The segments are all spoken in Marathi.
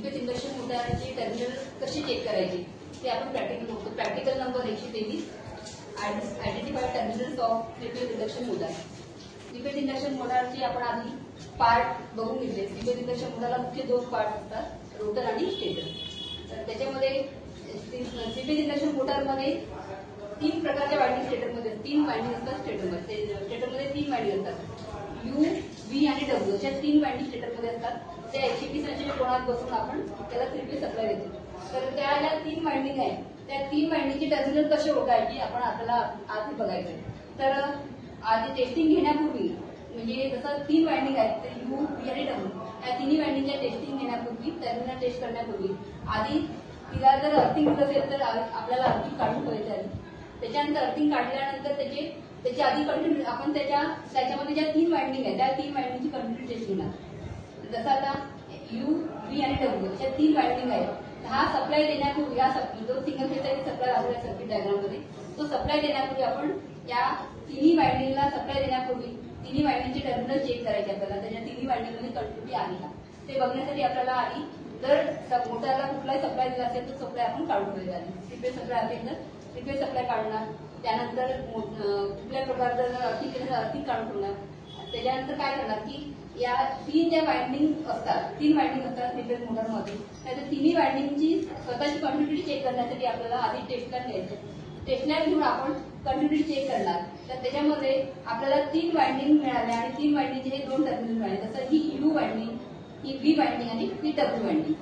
सीक्वेन्स इंडक्शन मोटारचे टर्मिनल कसे चेक करायचे ते आपण प्रॅक्टिकल बघतो. Practical number 123 identify terminals of sequence induction motor. Sequence induction मोटारचे आपण आधी पार्ट बघून घेतले. सीक्वेन्स इंडक्शन मोटारला मुख्य 2 पार्ट असतात, रोटर आणि स्टेटर. तर त्याच्यामध्ये सीक्वेन्स इंडक्शन मोटारमध्ये 3 प्रकारच्या वायंडिंग स्टेटरमध्ये 3 वायंडिंग असतात. स्टेटरमध्ये 3 वायंडिंग असतात, यू, व्ही आणि डब्ल्यू अशा 3 वायंडिंग स्टेटरमध्ये असतात. त्या 120 अंशाच्या कोनात बसून आपण त्याला 3 फेज सप्लाय देतो. तर त्या ज्या 3 वायंडिंग आहेत त्या 3 वायंडिंगचे टर्मिनल कसे ओळखायचे आपण आपल्याला आधी बघायचं. तर आधी टेस्टिंग घेण्यापूर्वी म्हणजे जसं 3 वायंडिंग आहेत तर यू, व्ही आणि डब्ल्यू या तिन्ही वायंडिंगच्या टेस्टिंग घेण्यापूर्वी टर्मिनल टेस्ट करण्यापूर्वी आधी तिला जर अर्थिंग असेल तर आपल्याला अर्थिंग काढून ठेवायचं आहे. त्याच्यानंतर अर्थिंग काढल्यानंतर त्याची आधी कंटिन्यू आपण त्याच्यामध्ये ज्या 3 वायंडिंग आहेत त्या 3 वायंडिंगची कंटिन्यू टेस्ट घेणार. जसं आता यू, व्ही आणि डब्ल्यू अशा 3 वायंडिंग आहेत. हा सप्लाय देण्यापूर्वी जो सिंगल फेजचा सप्लाय लागला सर्किट डायग्राममध्ये तो सप्लाय देण्यापूर्वी आपण या तिन्ही वायंडिंगला सप्लाय देण्यापूर्वी तिन्ही वायंडिंगचे टर्मिनल चेक करायचे आपल्याला. त्याच्या तिन्ही वायंडिंगमध्ये कंटिन्युटी आहे का ते बघण्यासाठी आपल्याला आधी जर मोटरला कुठलाही सप्लाय दिला असेल तर सप्लाय आपण काढून ठेवायचा. रिपेअर सप्लाय असेल तर रिपेअर सप्लाय काढणार. त्यानंतर कुठल्या प्रकारचं जर अर्थिंग केलं तर अर्थिंग काढून ठेवणार. त्याच्यानंतर काय करणार की या 3 ज्या वायंडिंग असतात 3 वायंडिंग असतात रिपेअर मोटरमध्ये त्या तिन्ही वायंडिंगची स्वतःची कंटिन्युटी चेक करण्यासाठी आपल्याला आधी टेस्टला घ्यायचं. टेस्टला घेऊन आपण कंटिन्युटी चेक करणार. तर त्याच्यामध्ये आपल्याला 3 वायंडिंग मिळाल्या आणि 3 वायंडिंगचे हे 2 टर्मिनल मिळाले. जसं ही यू वायंडिंग, ही व्ही वायंडिंग आणि ही डब्ल्यू वायंडिंग.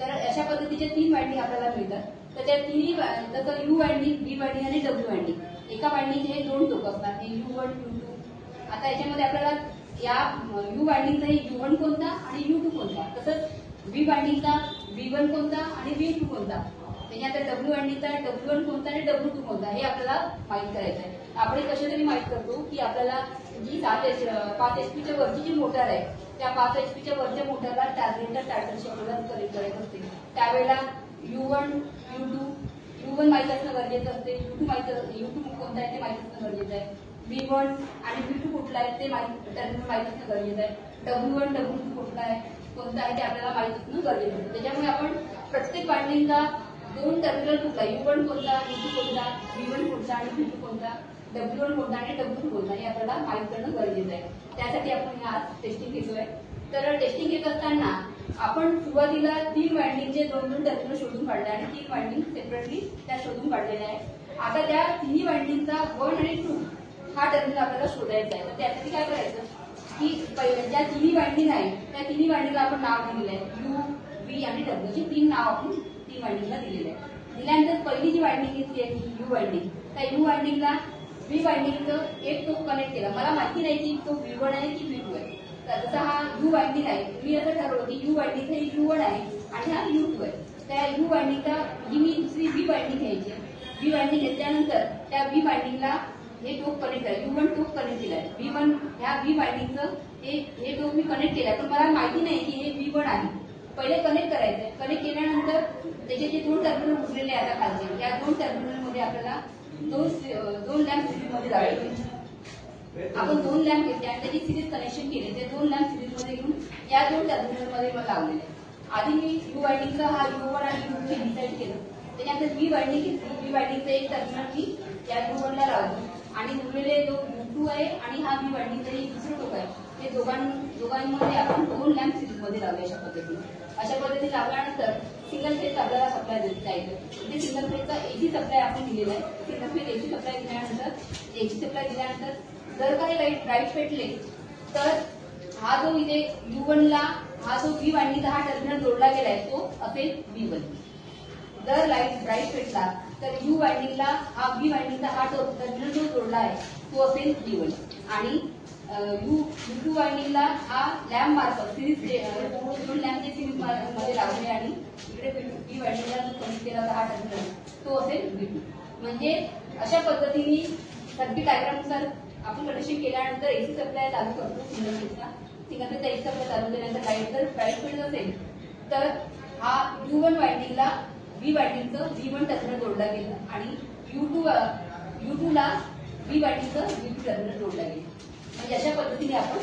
तर अशा पद्धतीचे 3 वायंडिंग आपल्याला मिळतात. तर त्या तिन्ही जसं यू वायंडिंग, व्ही वायंडिंग आणि डब्ल्यू वायंडिंग एका वायंडिंगचे हे 2 टोक असतात, हे U1, U2. आता याच्यामध्ये आपल्याला या यू वायंडिंगचा U1 कोणता आणि U2 कोणता, तसंच व्ही वायंडिंगचा V1 कोणता आणि V2 कोणता, त्याच्यानंतर डब्ल्यू वायंडिंगचा W1 कोणता आणि W2 कोणता हे आपल्याला माहित करायचं आहे. आपण कशा तरी माहित करतो की आपल्याला जी 5 HP वरची जी मोटर आहे त्या 5 HP वरच्या मोटरला टार्गेटर टार्टरशी आपल्याला कनेक्ट करायचं असते. त्यावेळेला U1, U1 माहित असणं गरजेचं असते. U2 कोणता आहे ते माहित असणं गरजेचं आहे. V1 आणि V2 कुठला आहे ते टर्मिनल माहित असणं गरजेचं आहे. W1, W2 कुठला आहे कोणता आहे ते आपल्याला माहित असणं गरजेचं आहे. त्याच्यामुळे आपण प्रत्येक वायंडिंगला 2 टर्मिनल कुठला, U1 कोणता, U2 कोणता, V1 कोणता आणि V2 कोणता, W1 कोणता आणि W2 कोणता हे आपल्याला माहित करणं गरजेचं आहे. त्यासाठी आपण आज टेस्टिंग घेतोय. तर टेस्टिंग घेत असताना आपण सुरुवातीला 3 वायंडिंगचे 2 टर्मिनल शोधून काढले आणि 3 वायंडिंग सेपरेटली त्या शोधून काढलेल्या आहेत. आता त्या तिन्ही वायंडिंगचा 1 आणि 2 हा टर्मिनल आपल्याला शोधायचा आहे. त्यासाठी काय करायचं की ज्या तिन्ही वायंडिंग आहे त्या तिन्ही वायंडिंगला आपण नाव दिलेलं आहे. यू, व्ही आणि डब्ल्यू ची 3 नाव आपण 3 वायंडिंगला दिलेलं आहे. दिल्यानंतर पहिली जी वायंडिंग घेतली आहे यू वायंडिंग, त्या यू वायंडिंगला व्ही वायंडिंगचं एक टोक कनेक्ट केलं. मला माहिती नाही की तो V1 आहे की V2 आहे. तर जसा हा यू वायंडिंग आहे मी असं ठरवलं की यू वायंडिंग हे U1 आहे आणि हा U2 आहे. त्या यू वायंडिंगला मी दुसरी व्ही वायंडिंग घ्यायची. व्ही वायंडिंग घेतल्यानंतर त्या व्ही वायंडिंगला हे टोक कनेक्ट आहे. U1 टोक कनेक्ट केलाय. V1 ह्या व्ही वायंडिंगचं हे टोक मी कनेक्ट केलंय पण मला माहिती नाही की हे V1 आहे. पहिले कनेक्ट करायचंय. कनेक्ट केल्यानंतर त्याचे जे 2 टर्मिनल उरलेले आता खालचे या 2 टर्मिनलमध्ये आपल्याला 2 लॅम्प सिरीजमध्ये लावायचे. आपण 2 लॅम्प घेतले आणि त्याची सिरीज कनेक्शन केले. ते 2 लॅम्प सिरीजमध्ये घेऊन या 2 टर्मिनलमध्ये मला लावलेले. आधी मी यू वायंडिंगचा हा U1 आणि U2 हे डिसाईड केलं. त्याच्यानंतर व्ही वायंडिंग घेतली. व्ही वायंडिंगचं एक टर्मिनल मी या U1 ला लावलं आणि उरलेले जो U2 आहे आणि हा व्ही वायंडिंगचा एक दुसरं टोक आहे ते दोघांमध्ये आपण 2 लॅम्प सिरीजमध्ये लावले. अशा पद्धतीने लावल्यानंतर सिंगल फेज आपल्याला सप्लाय द्यायचं. इथे सिंगल फेजचा एसी सप्लाय आपण दिलेला आहे. सिंगल फेज एसी सप्लाय दिल्यानंतर जर काही लाईट पेटले तर हा जो इथे U1 ला हा जो व्ही वायंडिंगचा हा टर्मिनल जोडला गेलाय तो असेल V1. जर लाईट पेटला तर यू वायंडिंगला हा व्ही वायंडिंगचा हा टर्मिनल जो जोडला आहे तो असेल V1 आणि U2 वायंडिंगला हा लॅम्प मार्फत सिरीज 2 लॅम्पचे सिरीज मध्ये लावले आणि इकडे व्ही वायंडिंगला जो कनेक्ट केला हा टर्मिनल तो असेल V2. म्हणजे अशा पद्धतीने सर्किट डायग्रामनुसार आपण कंडिशन केल्यानंतर एसी सप्लाय चालू करतो. सिंगल फेजचा एसी सप्लाय चालू केल्यानंतर लाईट पेटत असेल तर हा U1 वायंडिंगला व्ही वायंडिंगचं V1 टर्मिनल जोडला गेलं आणि U2 ला व्ही वायंडिंगचं V2 टर्मिनल जोडला गेलं. म्हणजे अशा पद्धतीने आपण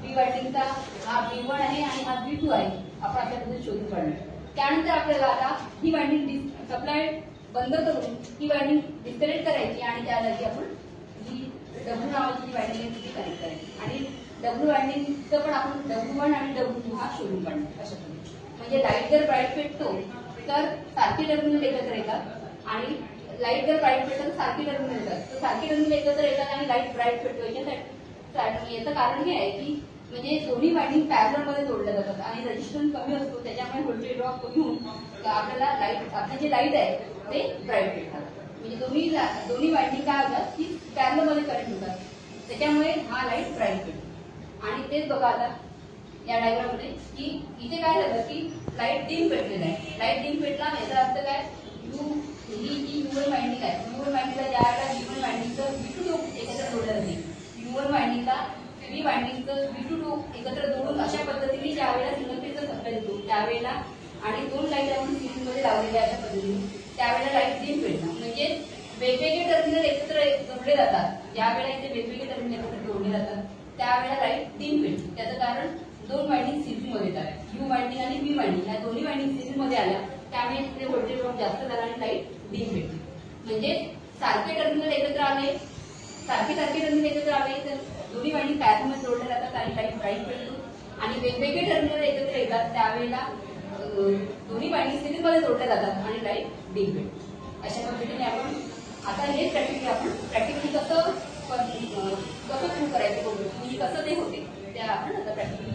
व्ही वायंडिंगचा हा V1 आहे आणि हा V2 आहे आपण अशा पद्धतीने शोधून काढणार. त्यानंतर आपल्याला आता ही वायंडिंग सप्लाय बंद करून ही वायंडिंग डिस्कनेक्ट करायची आणि त्या जागी आपण ही डब्ल्यू नावाची जी वायंडिंग आहे ती कनेक्ट करायची आणि डब्ल्यू वायंडिंगचं पण आपण W1 आणि W2 हा शोधून काढणार अशा पद्धतीने. म्हणजे लाईट जर ब्राईट पेटतो तर सारखी टर्मिनल एकत्र येतात आणि लाईट जर ब्राईट पेटलं तर सारखी टर्मिनल येतात. तर सारखी टर्मिनल एकत्र येतात आणि लाईट ब्राईट पेटतो. याचं कारण हे आहे की म्हणजे दोन्ही वायंडिंग पॅरलल मध्ये जोडल्या जातात आणि रेजिस्टन्स कमी असतो त्याच्यामुळे व्होल्टेज ड्रॉप कमी होऊन आपल्याला लाईट आपली जी लाईट आहे ते ब्राईट पेटतात. म्हणजे दोन्ही वायंडिंग काय होतात की पॅरलल मध्ये करंट होतात त्याच्यामुळे हा लाईट ब्राईट पेटतो. आणि तेच बघा आता या डायग्राम मध्ये की इथे काय झालं की लाईट डिम पेटलेला आहे. लाईट डिम पेटला याचा अर्थ काय ही जी U1 वायंडिंग आहे U1 वायंडिंगला ज्या वेळेला V1 वायंडिंगचं V2 एकत्र जोडलं जाते U1 वायंडिंगला V वायंडिंगचं V2 एकत्र जोडून अशा पद्धतीने ज्या वेळेला सिंगल फेजचा सप्लाय देतो त्यावेळेला आणि दोन लाईट आपण सिरीज मध्ये लावलेल्या अशा पद्धतीने त्यावेळेला लाईट डिम पेटणार. म्हणजे वेगवेगळे टर्मिनल एकत्र जोडले जातात. ज्या वेळेला इथे वेगवेगळे टर्मिनल एकत्र जोडले जातात त्यावेळेला लाईट डिम पेटते. त्याचं कारण दोन वायंडिंग सिरीज मध्ये येतात U वायंडिंग आणि V वायंडिंग या दोन्ही वायंडिंग सिरीज मध्ये आल्या त्यामुळे तिथे व्होल्टेज ड्रॉप जास्त झाला आणि लाईट डिम पेटली. म्हणजे सारखे टर्मिनल एकत्र आले सारखे टर्मिनल एकत्र आले तर दोन्ही वायंडिंग पॅरलल मध्ये जोडले जातात आणि लाईट ब्राईट पेटतो आणि वेगवेगळे टर्मिनल एकत्र येतात त्यावेळेला दोन्ही वायंडिंग सिरीज मध्ये जोडल्या जातात आणि लाईट डिम पेटतो. अशा पद्धतीने आपण आता हे प्रॅक्टिकली कसं प्रूव्ह करायचं म्हणजे कसं ते होते ते आपण आता प्रॅक्टिकली